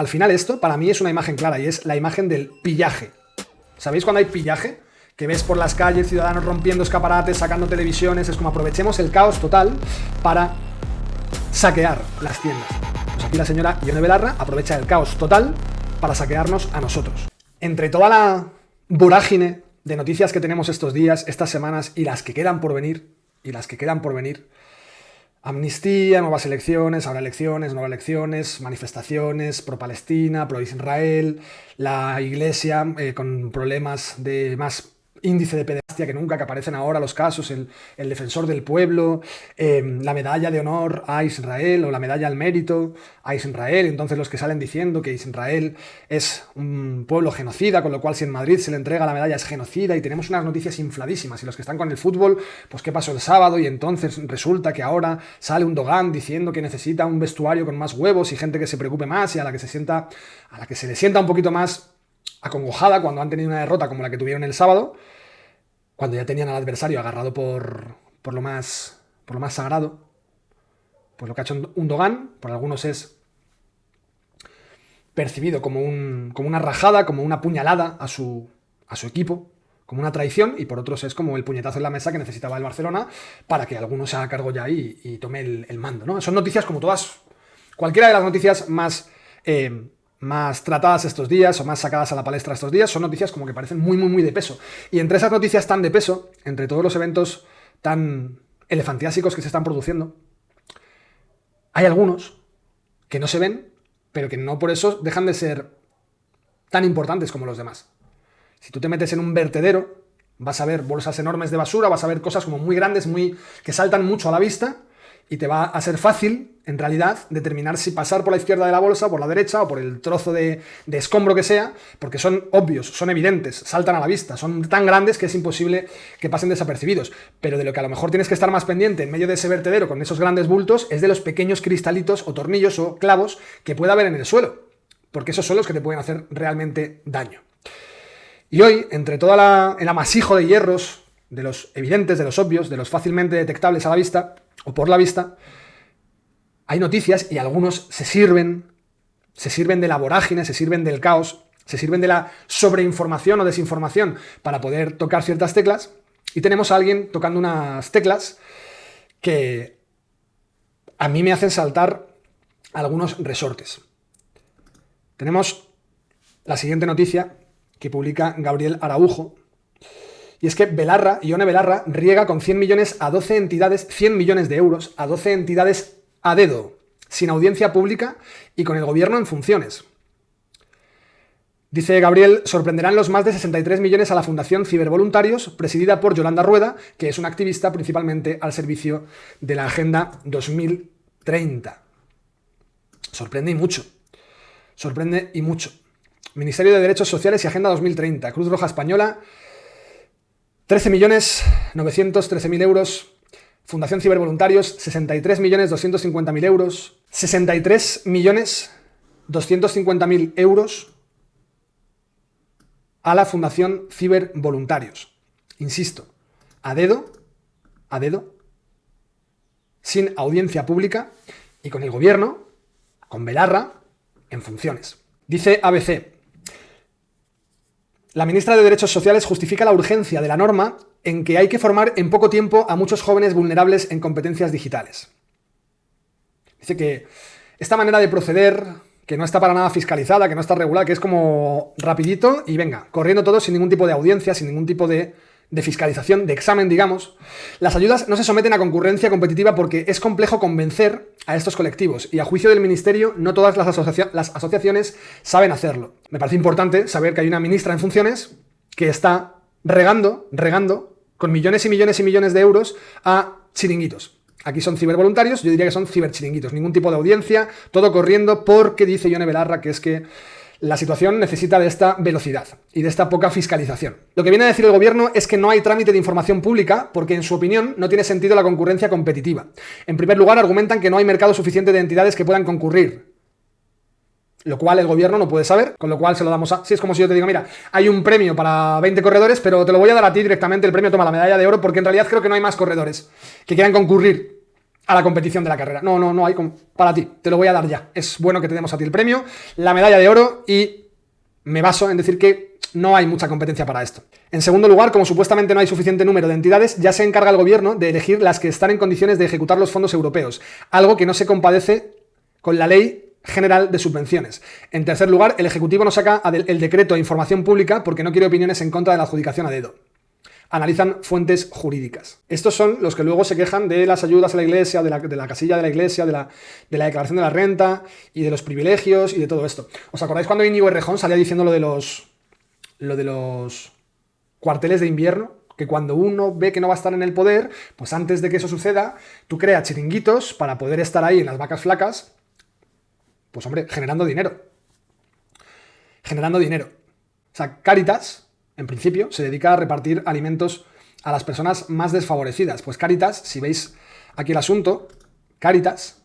al final esto para mí es una imagen clara y es la imagen del pillaje. ¿Sabéis cuando hay pillaje? Que ves por las calles ciudadanos rompiendo escaparates, sacando televisiones. Es como aprovechemos el caos total para saquear las tiendas. Pues aquí la señora Ione Belarra aprovecha el caos total para saquearnos a nosotros. Entre toda la vorágine de noticias que tenemos estos días, estas semanas y las que quedan por venir, amnistía, nuevas elecciones, ahora elecciones, nuevas elecciones, manifestaciones pro-Palestina, pro-Israel, la iglesia con problemas de más índice de pederastia que nunca, que aparecen ahora los casos, el defensor del pueblo, la medalla de honor a Israel o la medalla al mérito a Israel. Entonces los que salen diciendo que Israel es un pueblo genocida, con lo cual si en Madrid se le entrega la medalla es genocida, y tenemos unas noticias infladísimas. Y los que están con el fútbol, pues qué pasó el sábado, y entonces resulta que ahora sale un Dogan diciendo que necesita un vestuario con más huevos y gente que se preocupe más y a la que se le sienta un poquito más acongojada cuando han tenido una derrota como la que tuvieron el sábado, cuando ya tenían al adversario agarrado por lo más sagrado. Pues lo que ha hecho un Dogan, por algunos es percibido como una rajada, como una puñalada a su equipo, como una traición, y por otros es como el puñetazo en la mesa que necesitaba el Barcelona para que alguno se haga cargo ya y tome el mando, ¿no? Son noticias como todas, cualquiera de las noticias más tratadas estos días o más sacadas a la palestra estos días, son noticias como que parecen muy, muy, muy de peso. Y entre esas noticias tan de peso, entre todos los eventos tan elefantiásicos que se están produciendo, hay algunos que no se ven, pero que no por eso dejan de ser tan importantes como los demás. Si tú te metes en un vertedero, vas a ver bolsas enormes de basura, vas a ver cosas como muy grandes, que saltan mucho a la vista, y te va a ser fácil, en realidad, determinar si pasar por la izquierda de la bolsa, por la derecha, o por el trozo de escombro que sea, porque son obvios, son evidentes, saltan a la vista, son tan grandes que es imposible que pasen desapercibidos. Pero de lo que a lo mejor tienes que estar más pendiente en medio de ese vertedero con esos grandes bultos es de los pequeños cristalitos o tornillos o clavos que pueda haber en el suelo, porque esos son los que te pueden hacer realmente daño. Y hoy, entre todo el amasijo de hierros, de los evidentes, de los obvios, de los fácilmente detectables a la vista o por la vista, hay noticias y algunos se sirven de la vorágine, se sirven del caos, se sirven de la sobreinformación o desinformación para poder tocar ciertas teclas, y tenemos a alguien tocando unas teclas que a mí me hacen saltar algunos resortes. Tenemos la siguiente noticia que publica Gabriel Araujo, y es que Ione Belarra riega con 100 millones a 12 entidades, 100 millones de euros a 12 entidades a dedo, sin audiencia pública y con el gobierno en funciones. Dice Gabriel, sorprenderán los más de 63 millones a la Fundación Cibervoluntarios, presidida por Yolanda Rueda, que es una activista principalmente al servicio de la Agenda 2030. Sorprende y mucho. Ministerio de Derechos Sociales y Agenda 2030, Cruz Roja Española, 13.913.000 euros. Fundación Cibervoluntarios, 63.250.000 euros. 63.250.000 euros a la Fundación Cibervoluntarios. Insisto, a dedo, sin audiencia pública y con el gobierno, con Belarra, en funciones. Dice ABC. La ministra de Derechos Sociales justifica la urgencia de la norma en que hay que formar en poco tiempo a muchos jóvenes vulnerables en competencias digitales. Dice que esta manera de proceder, que no está para nada fiscalizada, que no está regulada, que es como rapidito y venga, corriendo todo sin ningún tipo de audiencia, sin ningún tipo de fiscalización, de examen, digamos. Las ayudas no se someten a concurrencia competitiva porque es complejo convencer a estos colectivos y a juicio del Ministerio no todas las asociaciones saben hacerlo. Me parece importante saber que hay una ministra en funciones que está regando con millones y millones y millones de euros a chiringuitos. Aquí son cibervoluntarios, yo diría que son ciberchiringuitos, ningún tipo de audiencia, todo corriendo porque dice Ione Belarra que es que la situación necesita de esta velocidad y de esta poca fiscalización. Lo que viene a decir el gobierno es que no hay trámite de información pública porque, en su opinión, no tiene sentido la concurrencia competitiva. En primer lugar, argumentan que no hay mercado suficiente de entidades que puedan concurrir, lo cual el gobierno no puede saber, con lo cual se lo damos a... Sí, es como si yo te digo, mira, hay un premio para 20 corredores, pero te lo voy a dar a ti directamente, el premio, toma la medalla de oro, porque en realidad creo que no hay más corredores que quieran concurrir a la competición de la carrera. No hay para ti, te lo voy a dar ya. Es bueno que te demos a ti el premio, la medalla de oro, y me baso en decir que no hay mucha competencia para esto. En segundo lugar, como supuestamente no hay suficiente número de entidades, ya se encarga el gobierno de elegir las que están en condiciones de ejecutar los fondos europeos, algo que no se compadece con la Ley General de Subvenciones. En tercer lugar, el Ejecutivo no saca el decreto de información pública porque no quiere opiniones en contra de la adjudicación a dedo. Analizan fuentes jurídicas. Estos son los que luego se quejan de las ayudas a la iglesia, de la casilla de la iglesia, de la declaración de la renta y de los privilegios y de todo esto. ¿Os acordáis cuando Íñigo Errejón salía diciendo lo de los cuarteles de invierno? Que cuando uno ve que no va a estar en el poder, pues antes de que eso suceda, tú creas chiringuitos para poder estar ahí en las vacas flacas, pues hombre, generando dinero. Generando dinero. O sea, Cáritas, en principio, se dedica a repartir alimentos a las personas más desfavorecidas. Pues Cáritas, si veis aquí el asunto, Cáritas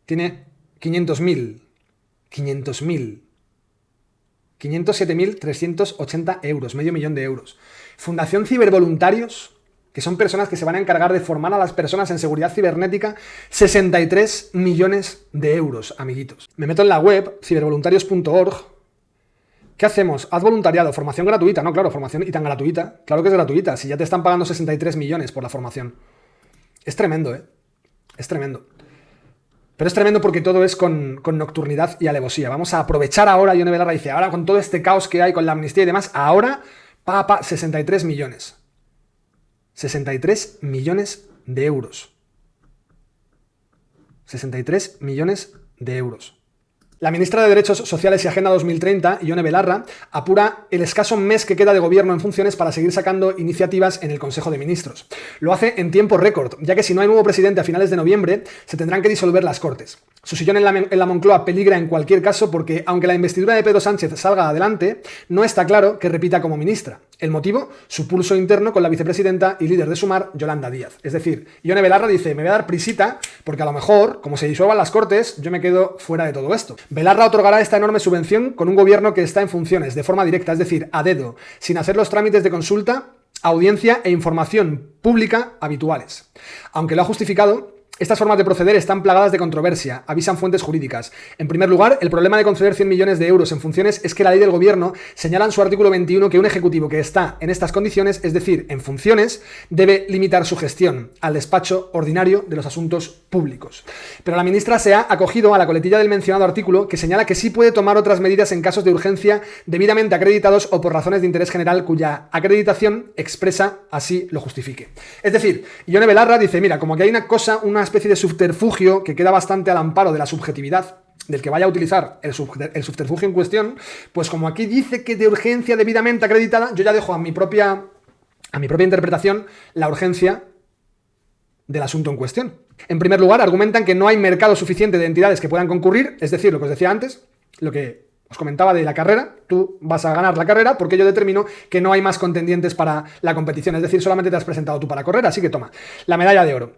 tiene 507.380 euros, medio millón de euros. Fundación Cibervoluntarios, que son personas que se van a encargar de formar a las personas en seguridad cibernética, 63 millones de euros, amiguitos. Me meto en la web, cibervoluntarios.org. ¿Qué hacemos? Haz voluntariado, formación gratuita. No, claro, formación y tan gratuita. Claro que es gratuita, si ya te están pagando 63 millones por la formación. Es tremendo, ¿eh? Es tremendo. Pero es tremendo porque todo es con nocturnidad y alevosía. Vamos a aprovechar ahora, Ione Belarra dice, ahora con todo este caos que hay con la amnistía y demás, ahora, 63 millones. 63 millones de euros. 63 millones de euros. La ministra de Derechos Sociales y Agenda 2030, Ione Belarra, apura el escaso mes que queda de gobierno en funciones para seguir sacando iniciativas en el Consejo de Ministros. Lo hace en tiempo récord, ya que si no hay nuevo presidente a finales de noviembre, se tendrán que disolver las Cortes. Su sillón en la Moncloa peligra en cualquier caso porque, aunque la investidura de Pedro Sánchez salga adelante, no está claro que repita como ministra. El motivo, su pulso interno con la vicepresidenta y líder de Sumar, Yolanda Díaz. Es decir, Ione Belarra dice, me voy a dar prisita porque a lo mejor, como se disuelvan las Cortes, yo me quedo fuera de todo esto. Belarra otorgará esta enorme subvención con un gobierno que está en funciones de forma directa, es decir, a dedo, sin hacer los trámites de consulta, audiencia e información pública habituales. Aunque lo ha justificado, estas formas de proceder están plagadas de controversia, avisan fuentes jurídicas. En primer lugar, el problema de conceder 100 millones de euros en funciones es que la ley del gobierno señala en su artículo 21 que un ejecutivo que está en estas condiciones, es decir, en funciones, debe limitar su gestión al despacho ordinario de los asuntos públicos. Pero la ministra se ha acogido a la coletilla del mencionado artículo que señala que sí puede tomar otras medidas en casos de urgencia debidamente acreditados o por razones de interés general cuya acreditación expresa así lo justifique. Es decir, Ione Belarra dice, mira, como que hay una especie de subterfugio que queda bastante al amparo de la subjetividad del que vaya a utilizar el subterfugio en cuestión, pues como aquí dice que de urgencia debidamente acreditada, yo ya dejo a mi propia interpretación la urgencia del asunto en cuestión. En primer lugar, argumentan que no hay mercado suficiente de entidades que puedan concurrir, es decir, lo que os decía antes, lo que os comentaba de la carrera, tú vas a ganar la carrera porque yo determino que no hay más contendientes para la competición, es decir, solamente te has presentado tú para correr, así que toma, la medalla de oro.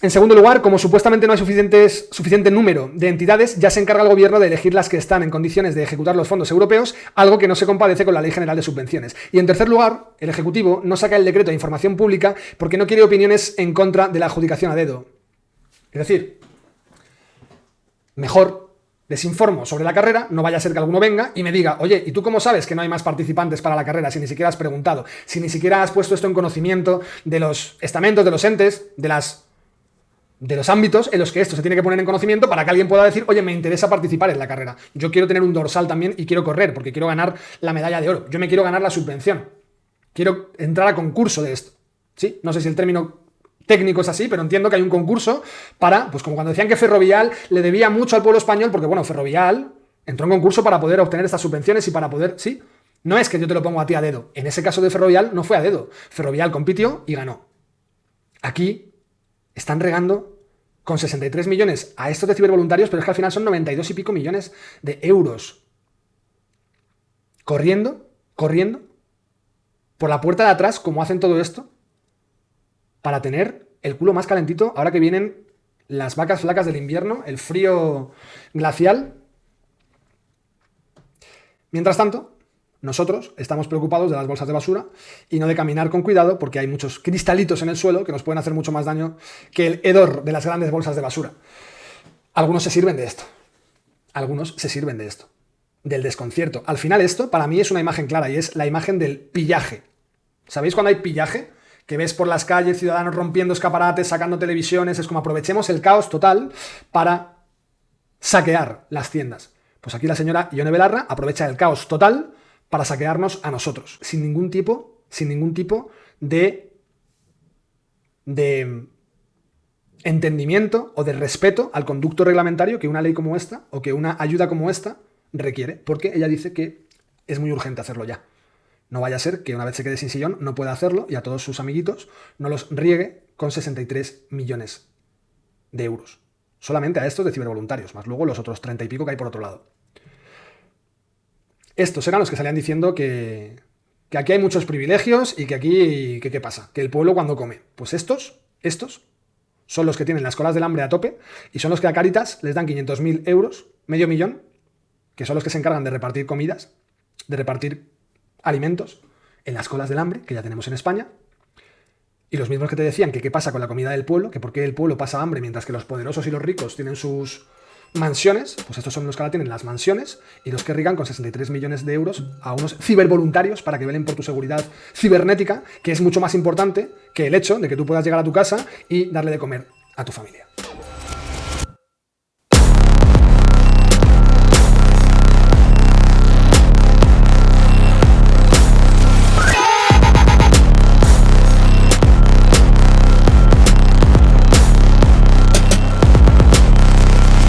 En segundo lugar, como supuestamente no hay suficiente número de entidades, ya se encarga el gobierno de elegir las que están en condiciones de ejecutar los fondos europeos, algo que no se compadece con la Ley General de Subvenciones. Y en tercer lugar, el Ejecutivo no saca el decreto de información pública porque no quiere opiniones en contra de la adjudicación a dedo. Es decir, mejor les informo sobre la carrera, no vaya a ser que alguno venga y me diga, oye, ¿y tú cómo sabes que no hay más participantes para la carrera si ni siquiera has preguntado? Si ni siquiera has puesto esto en conocimiento de los estamentos, de los entes, de los ámbitos en los que esto se tiene que poner en conocimiento para que alguien pueda decir, oye, me interesa participar en la carrera. Yo quiero tener un dorsal también y quiero correr porque quiero ganar la medalla de oro. Yo me quiero ganar la subvención. Quiero entrar a concurso de esto. ¿Sí? No sé si el término técnico es así, pero entiendo que hay un concurso para, pues como cuando decían que Ferrovial le debía mucho al pueblo español, porque bueno, Ferrovial entró en concurso para poder obtener estas subvenciones y para poder, ¿sí? No es que yo te lo pongo a ti a dedo. En ese caso de Ferrovial no fue a dedo. Ferrovial compitió y ganó. Aquí están regando con 63 millones a estos de cibervoluntarios, pero es que al final son 92 y pico millones de euros. Corriendo por la puerta de atrás, como hacen todo esto, para tener el culo más calentito ahora que vienen las vacas flacas del invierno, el frío glacial. Mientras tanto, Nosotros estamos preocupados de las bolsas de basura y no de caminar con cuidado porque hay muchos cristalitos en el suelo que nos pueden hacer mucho más daño que el hedor de las grandes bolsas de basura. Algunos se sirven de esto. Algunos se sirven de esto. Del desconcierto. Al final esto para mí es una imagen clara y es la imagen del pillaje. ¿Sabéis cuando hay pillaje? Que ves por las calles ciudadanos rompiendo escaparates, sacando televisiones. Es como aprovechemos el caos total para saquear las tiendas. Pues aquí la señora Ione Belarra aprovecha el caos total para saquearnos a nosotros, sin ningún tipo de entendimiento o de respeto al conducto reglamentario que una ley como esta o que una ayuda como esta requiere, porque ella dice que es muy urgente hacerlo ya. No vaya a ser que una vez se quede sin sillón no pueda hacerlo y a todos sus amiguitos no los riegue con 63 millones de euros. Solamente a estos de cibervoluntarios, más luego los otros 30 y pico que hay por otro lado. Estos eran los que salían diciendo que aquí hay muchos privilegios y que aquí, ¿qué pasa? Que el pueblo cuando come. Pues estos son los que tienen las colas del hambre a tope y son los que a Cáritas les dan 500.000 euros, medio millón, que son los que se encargan de repartir comidas, de repartir alimentos en las colas del hambre, que ya tenemos en España. Y los mismos que te decían que qué pasa con la comida del pueblo, que por qué el pueblo pasa hambre mientras que los poderosos y los ricos tienen sus mansiones, pues estos son los que ahora tienen las mansiones y los que rigan con 63 millones de euros a unos cibervoluntarios para que velen por tu seguridad cibernética, que es mucho más importante que el hecho de que tú puedas llegar a tu casa y darle de comer a tu familia.